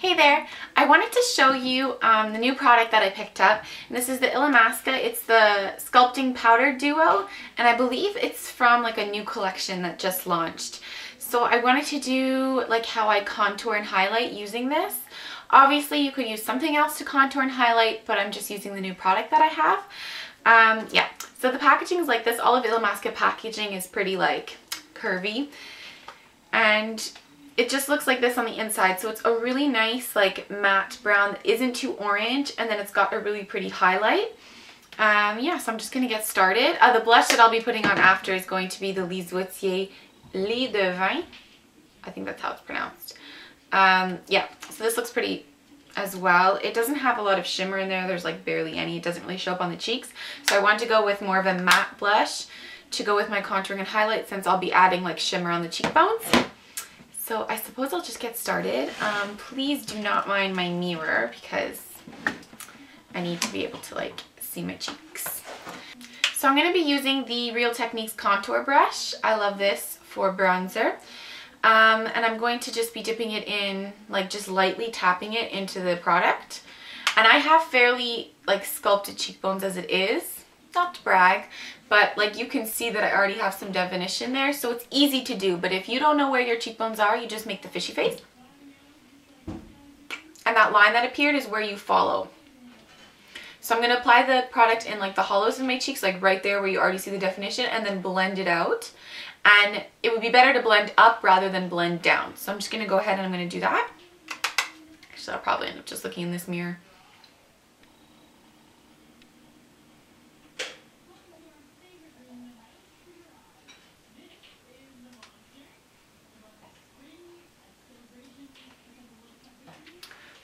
Hey there! I wanted to show you the new product that I picked up. And this is the Illamasqua. It's the Sculpting Powder Duo, and I believe it's from like a new collection that just launched. So I wanted to do like how I contour and highlight using this. Obviously you could use something else to contour and highlight, but I'm just using the new product that I have. Yeah, so the packaging is like this. All of Illamasqua packaging is pretty like curvy, and it just looks like this on the inside. So it's a really nice like matte brown that isn't too orange, and then it's got a really pretty highlight. Yeah, so I'm just gonna get started. The blush that I'll be putting on after is going to be the Les de Vin. I think that's how it's pronounced. Yeah, so this looks pretty as well. It doesn't have a lot of shimmer in there. There's like barely any. It doesn't really show up on the cheeks. So I wanted to go with more of a matte blush to go with my contouring and highlight, since I'll be adding like shimmer on the cheekbones. So I suppose I'll just get started. Please do not mind my mirror because I need to be able to like see my cheeks. So I'm going to be using the Real Techniques contour brush. I love this for bronzer. And I'm going to just be dipping it in, like just lightly tapping it into the product. And I have fairly like sculpted cheekbones as it is, not to brag, but like you can see that I already have some definition there, so it's easy to do. But if you don't know where your cheekbones are, you just make the fishy face. And that line that appeared is where you follow. So I'm going to apply the product in like the hollows of my cheeks, like right there where you already see the definition, and then blend it out. And it would be better to blend up rather than blend down. So I'm just going to go ahead and I'm going to do that. So I'll probably end up just looking in this mirror.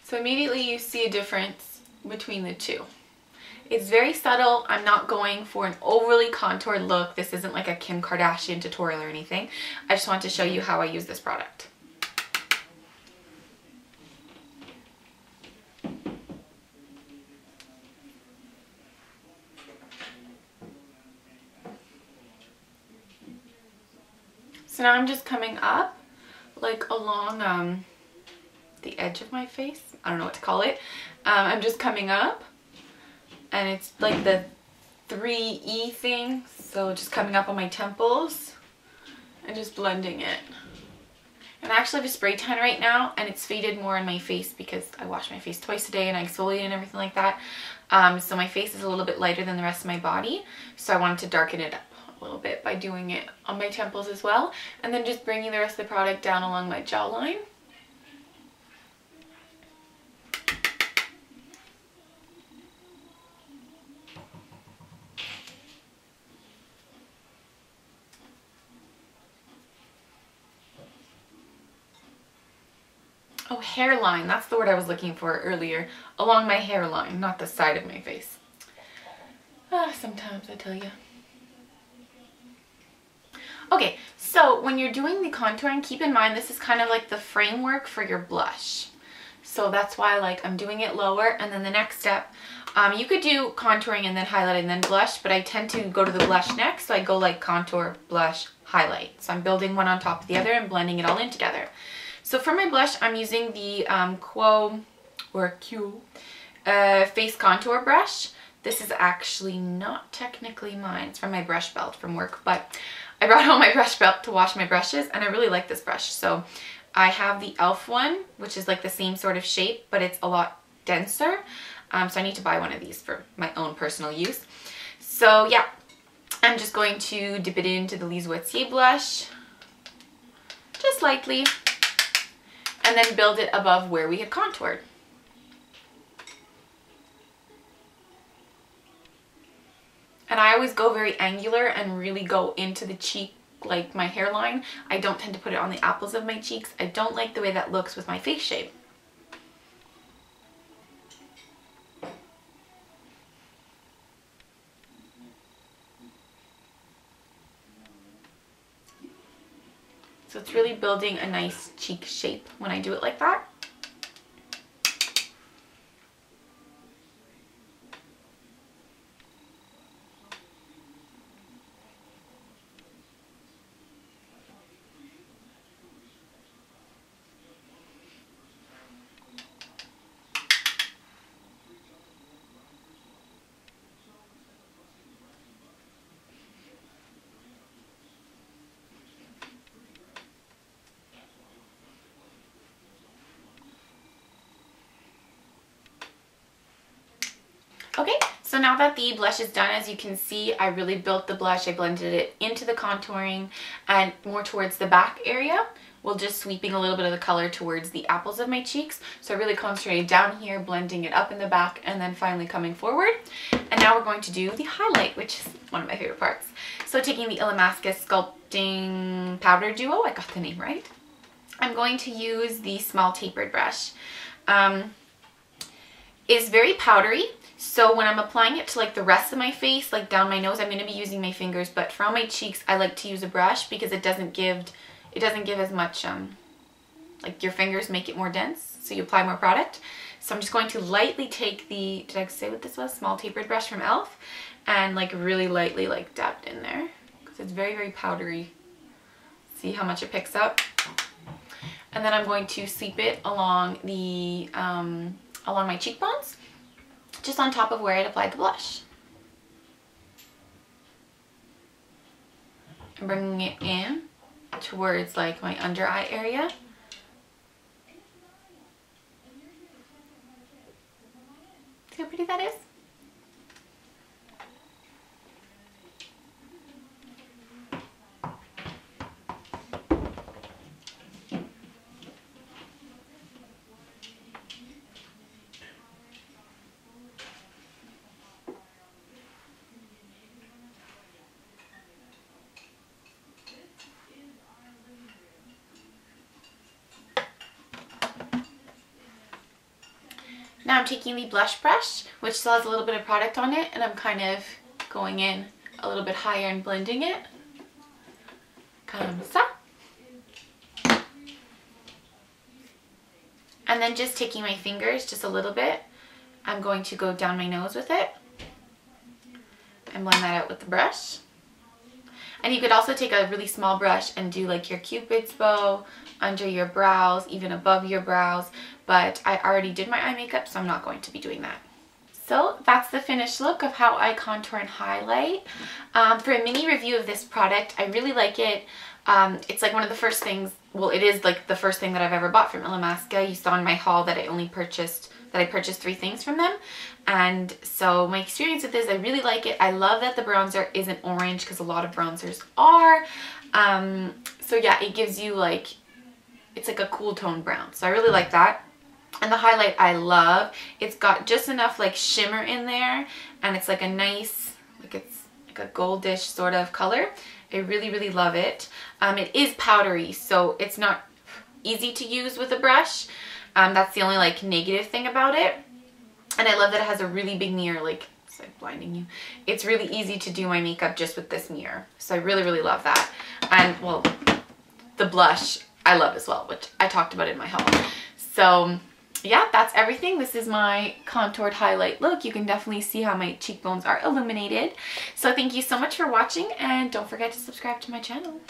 So immediately you see a difference between the two. It's very subtle. I'm not going for an overly contoured look. This isn't like a Kim Kardashian tutorial or anything. I just want to show you how I use this product. So now I'm just coming up like along the edge of my face. I don't know what to call it. I'm just coming up, and it's like the 3E thing. So just coming up on my temples and just blending it. And I actually have a spray tan right now, and it's faded more on my face because I wash my face twice a day and I exfoliate and everything like that. So my face is a little bit lighter than the rest of my body. So I wanted to darken it up a little bit by doing it on my temples as well. And then just bringing the rest of the product down along my jawline. Oh, hairline. That's the word I was looking for earlier. Along my hairline, not the side of my face. Sometimes I tell you. Okay, so when you're doing the contouring, keep in mind this is kind of like the framework for your blush. So that's why like I'm doing it lower, and then the next step, you could do contouring and then highlight and then blush, but I tend to go to the blush next. So I go like contour, blush, highlight. So I'm building one on top of the other and blending it all in together. So for my blush, I'm using the Q face contour brush. This is actually not technically mine. It's from my brush belt from work, but I brought home my brush belt to wash my brushes, and I really like this brush. So I have the e.l.f. one, which is like the same sort of shape, but it's a lot denser. So I need to buy one of these for my own personal use. So yeah, I'm just going to dip it into the Les blush, just lightly, and then build it above where we had contoured. And I always go very angular and really go into the cheek, like my hairline. I don't tend to put it on the apples of my cheeks. I don't like the way that looks with my face shape. So it's really building a nice cheek shape when I do it like that. So now that the blush is done, as you can see, I really built the blush. I blended it into the contouring and more towards the back area, while just sweeping a little bit of the color towards the apples of my cheeks. So I really concentrated down here, blending it up in the back, and then finally coming forward. And now we're going to do the highlight, which is one of my favorite parts. So taking the Illamasqua Sculpting Powder Duo, I got the name right. I'm going to use the small tapered brush. It's very powdery, so when I'm applying it to like the rest of my face, like down my nose, I'm going to be using my fingers, but for all my cheeks, I like to use a brush because it doesn't give as much, like your fingers make it more dense, so you apply more product. So I'm just going to lightly take the, did I say what this was? Small tapered brush from e.l.f. and like really lightly like dab it in there because it's very, very powdery. See how much it picks up? And then I'm going to sweep it along the, along my cheekbones, just on top of where I'd applied the blush. And bringing it in towards like my under eye area. See how pretty that is? Now I'm taking the blush brush, which still has a little bit of product on it, and I'm kind of going in a little bit higher and blending it. Comme ça. And then just taking my fingers just a little bit, I'm going to go down my nose with it and blend that out with the brush. And you could also take a really small brush and do like your Cupid's bow under your brows, even above your brows, but I already did my eye makeup, so I'm not going to be doing that. So that's the finished look of how I contour and highlight. For a mini review of this product, I really like it. It's like one of the first things, well, it is like the first thing that I've ever bought from Illamasqua. You saw in my haul that I purchased 3 things from them. And so my experience with this, I really like it. I love that the bronzer isn't orange because a lot of bronzers are. So yeah, it gives you like, it's like a cool tone brown. So I really like that. And the highlight I love. It's got just enough like shimmer in there, and it's like a nice, like it's like a goldish sort of color. I really, really love it. It is powdery, so it's not easy to use with a brush. That's the only like negative thing about it. And I love that it has a really big mirror, like it's like blinding you. It's really easy to do my makeup just with this mirror. So I really, really love that. And well, the blush I love as well, which I talked about in my haul. So yeah, that's everything. This is my contoured highlight look. You can definitely see how my cheekbones are illuminated. So thank you so much for watching, and don't forget to subscribe to my channel.